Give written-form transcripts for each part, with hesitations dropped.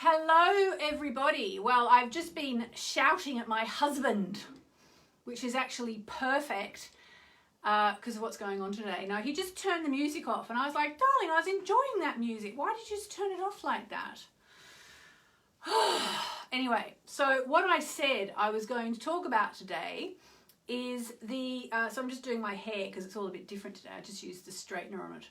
Hello everybody. Well, I've just been shouting at my husband, which is actually perfect because of what's going on today. Now, he just turned the music off and I was like, darling, I was enjoying that music. Why did you just turn it off like that? Anyway, so what I said I was going to talk about today is so I'm just doing my hair because it's all a bit different today. I just used the straightener on it.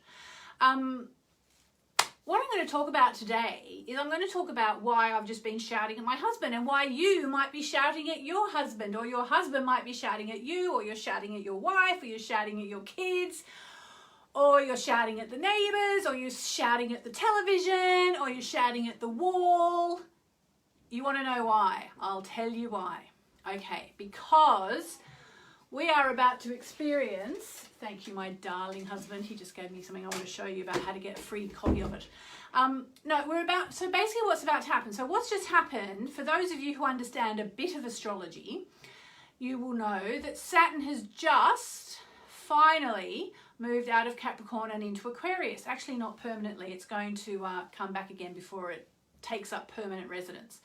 What I'm going to talk about today is I'm going to talk about why I've just been shouting at my husband and why you might be shouting at your husband, or your husband might be shouting at you, or you're shouting at your wife, or you're shouting at your kids, or you're shouting at the neighbours, or you're shouting at the television, or you're shouting at the wall. You want to know why? I'll tell you why. Okay, because we are about to experience, thank you, my darling husband. He just gave me something I want to show you about how to get a free copy of it. So basically what's about to happen. So what's just happened, for those of you who understand a bit of astrology, you will know that Saturn has just finally moved out of Capricorn and into Aquarius. Actually, not permanently. It's going to come back again before it takes up permanent residence.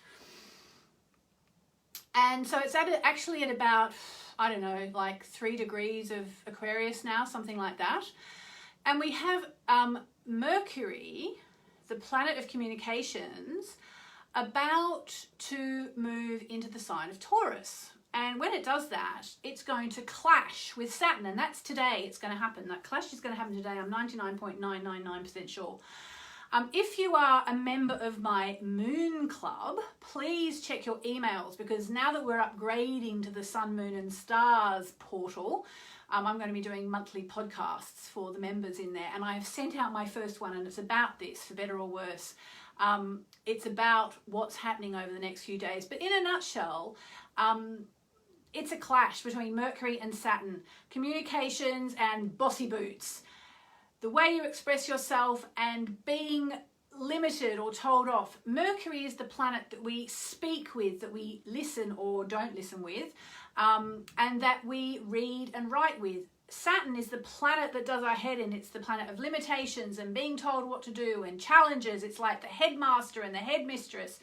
And so it's actually at about, I don't know, like 3 degrees of Aquarius now, something like that. And we have Mercury, the planet of communications, about to move into the sign of Taurus. And when it does that, it's going to clash with Saturn. And that's today. It's going to happen. That clash is going to happen today. I'm 99.999% sure. If you are a member of my Moon Club, please check your emails, because now that we're upgrading to the Sun, Moon and Stars portal, I'm going to be doing monthly podcasts for the members in there. And I have sent out my first one, and it's about this, for better or worse. It's about what's happening over the next few days. But in a nutshell, it's a clash between Mercury and Saturn, communications and bossy boots. The way you express yourself and being limited or told off. Mercury is the planet that we speak with, that we listen or don't listen with, and that we read and write with. Saturn is the planet that does our head in. It's the planet of limitations and being told what to do and challenges. It's like the headmaster and the headmistress.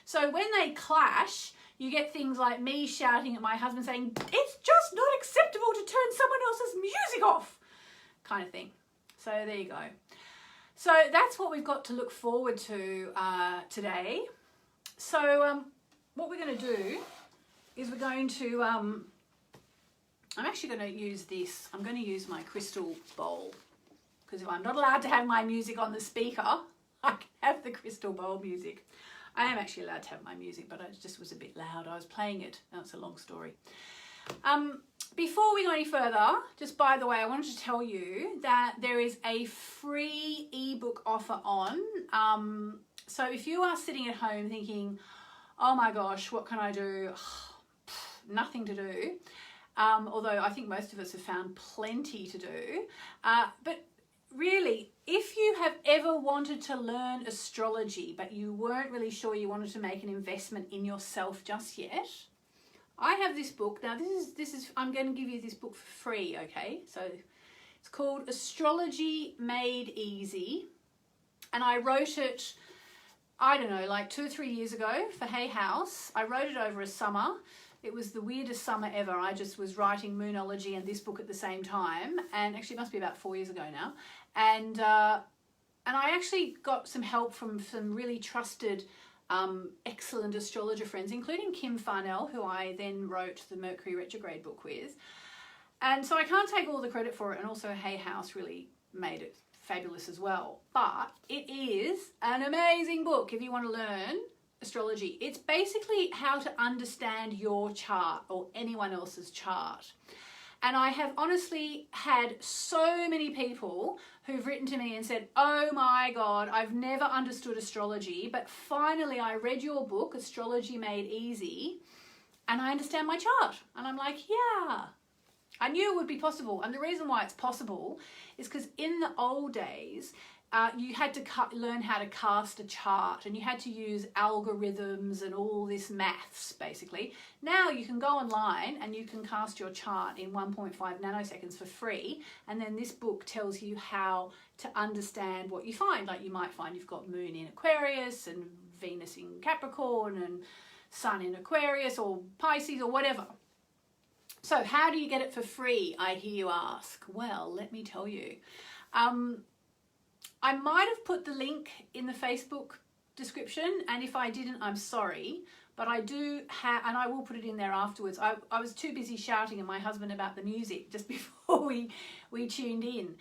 So when they clash, you get things like me shouting at my husband saying, it's just not acceptable to turn someone else's music off, kind of thing. So there you go. So that's what we've got to look forward to today. So what we're going to do is we're going to, I'm actually going to use this. I'm going to use my crystal bowl, because if I'm not allowed to have my music on the speaker, I can have the crystal bowl music. I am actually allowed to have my music, but it just was a bit loud. I was playing it. That's a long story. Before we go any further, just by the way, I wanted to tell you that there is a free ebook offer on. So if you are sitting at home thinking, oh my gosh, what can I do? Nothing to do. Although I think most of us have found plenty to do. But really, if you have ever wanted to learn astrology, but you weren't really sure you wanted to make an investment in yourself just yet, I have this book. Now this is I'm going to give you this book for free, okay? So it's called Astrology Made Easy. And I wrote it, I don't know, like 2 or 3 years ago for Hay House. I wrote it over a summer. It was the weirdest summer ever. I just was writing Moonology and this book at the same time. And actually it must be about 4 years ago now. And I actually got some help from some really trusted excellent astrologer friends, including Kim Farnell, who I then wrote the Mercury retrograde book with. And so I can't take all the credit for it, and also Hay House really made it fabulous as well. But it is an amazing book if you want to learn astrology. It's basically how to understand your chart or anyone else's chart. And I have honestly had so many people who've written to me and said, oh my God, I've never understood astrology, but finally I read your book, Astrology Made Easy, and I understand my chart. And I'm like, yeah, I knew it would be possible. And the reason why it's possible is because in the old days, you had to learn how to cast a chart, and you had to use algorithms and all this maths, basically. Now you can go online and you can cast your chart in 1.5 nanoseconds for free, and then this book tells you how to understand what you find. Like you might find you've got Moon in Aquarius and Venus in Capricorn and Sun in Aquarius or Pisces or whatever. So how do you get it for free, I hear you ask? Well, let me tell you. I might have put the link in the Facebook description, and if I didn't, I'm sorry, but I do have, and I will put it in there afterwards. I was too busy shouting at my husband about the music just before we tuned in.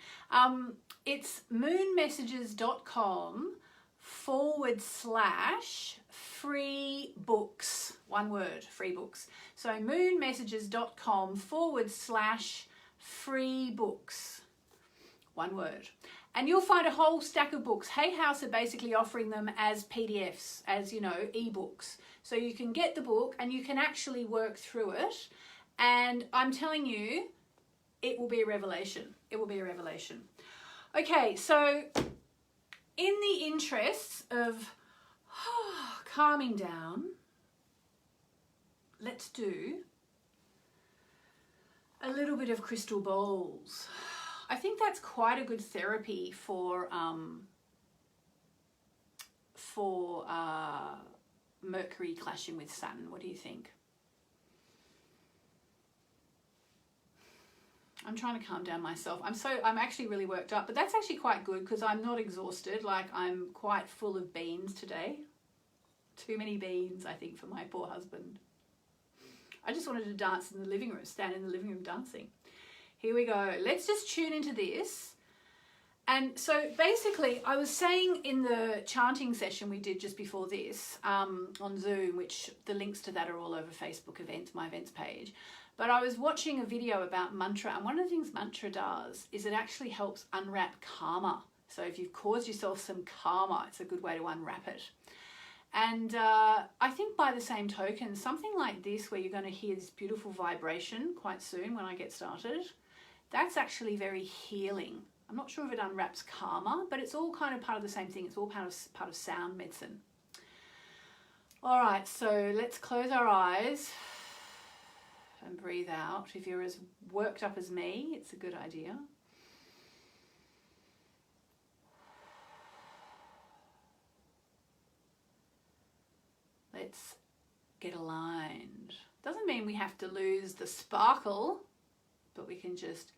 It's moonmessages.com/free books, one word, free books. So moonmessages.com/free books, one word. And you'll find a whole stack of books. Hay House are basically offering them as PDFs, as, you know, ebooks. So you can get the book and you can actually work through it. And I'm telling you, it will be a revelation. It will be a revelation. Okay, so in the interests of calming down, let's do a little bit of crystal balls. I think that's quite a good therapy for Mercury clashing with Saturn. What do you think? I'm trying to calm down myself. I'm actually really worked up, but that's actually quite good because I'm not exhausted. Like, I'm quite full of beans today. Too many beans, I think, for my poor husband. I just wanted to dance in the living room, stand in the living room dancing. Here we go. Let's just tune into this. And so basically, I was saying in the chanting session we did just before this on Zoom, which the links to that are all over Facebook events, my events page. But I was watching a video about mantra, and one of the things mantra does is it actually helps unwrap karma. So if you've caused yourself some karma, it's a good way to unwrap it. And I think by the same token, something like this, where you're going to hear this beautiful vibration quite soon when I get started, that's actually very healing. I'm not sure if it unwraps karma, but it's all kind of part of the same thing. It's all part of sound medicine. All right, so let's close our eyes and breathe out. If you're as worked up as me, it's a good idea. Let's get aligned. Doesn't mean we have to lose the sparkle, but we can just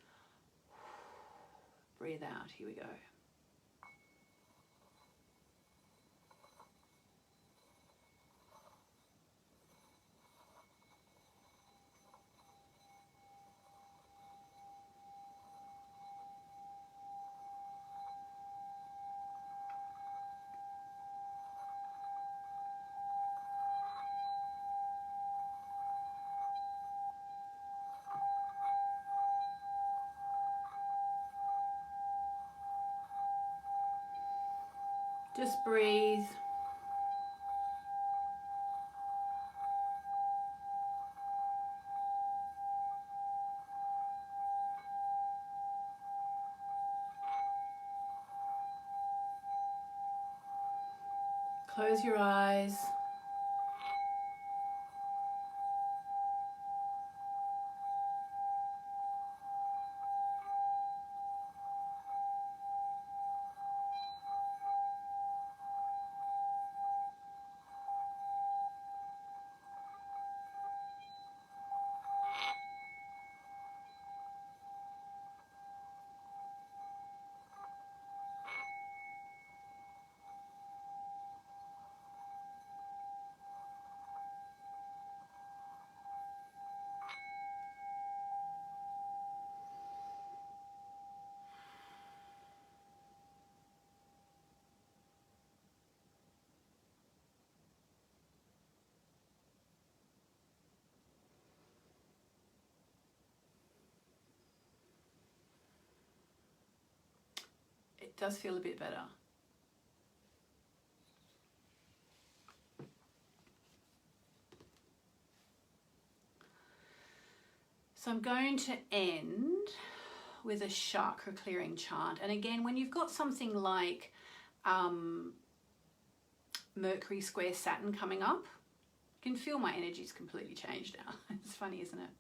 breathe out. Here we go. Just breathe. Close your eyes. It does feel a bit better. So I'm going to end with a chakra clearing chant. And again, when you've got something like Mercury square Saturn coming up, you can feel my energy's completely changed now. It's funny, isn't it?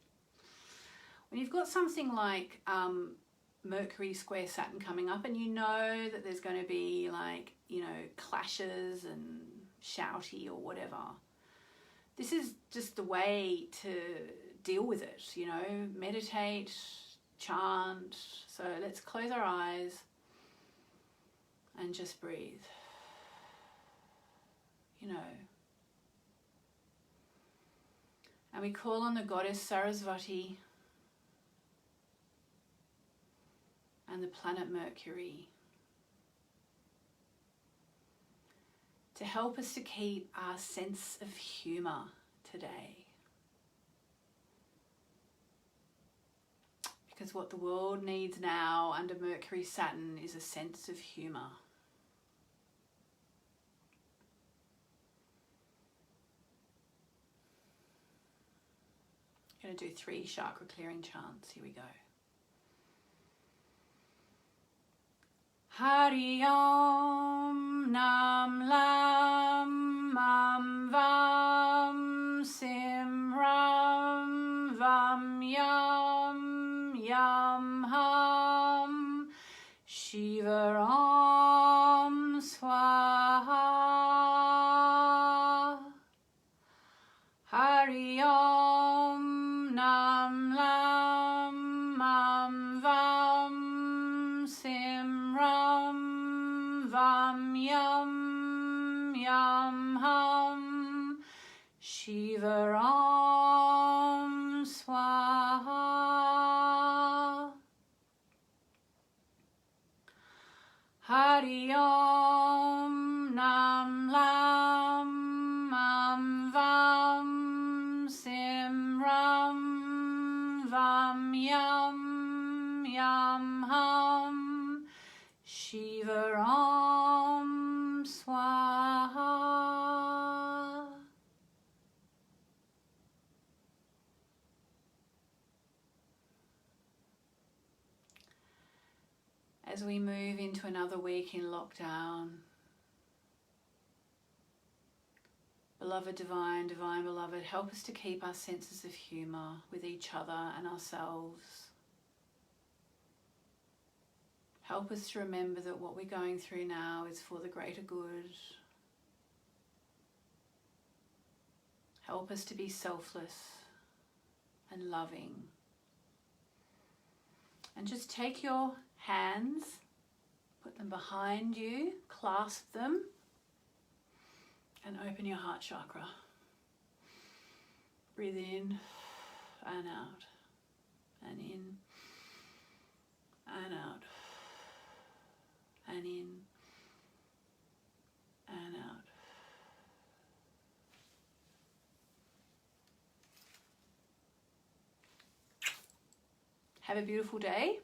When you've got something like Mercury square Saturn coming up, and you know that there's going to be, like, you know, clashes and shouty or whatever. This is just the way to deal with it, you know, meditate, chant. So let's close our eyes and just breathe, you know. And we call on the goddess Sarasvati and the planet Mercury to help us to keep our sense of humour today. Because what the world needs now under Mercury Saturn is a sense of humour. I'm going to do 3 chakra clearing chants. Here we go. Hari Om Nam Lam Mam Vam Sim Ram Vam Yam Yam Ham Shiva Om Swaha. Hari Om Nam Lam Mam Vam Sim Ram Vam Yam Yam Ham Shiva Om Swaha. Hari Om Nam Lam Mam Vam Sim Ram Vam Yam Yam Ham Shiva Om Swaha. As we move into another week in lockdown, beloved divine, divine beloved, help us to keep our senses of humour with each other and ourselves. Help us to remember that what we're going through now is for the greater good. Help us to be selfless and loving. And just take your hands, put them behind you, clasp them, and open your heart chakra. Breathe in and out, and in and out, and in and out. Have a beautiful day.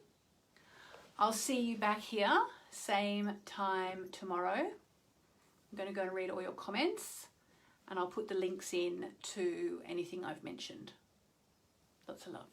I'll see you back here, same time tomorrow. I'm going to go and read all your comments, and I'll put the links in to anything I've mentioned. Lots of love.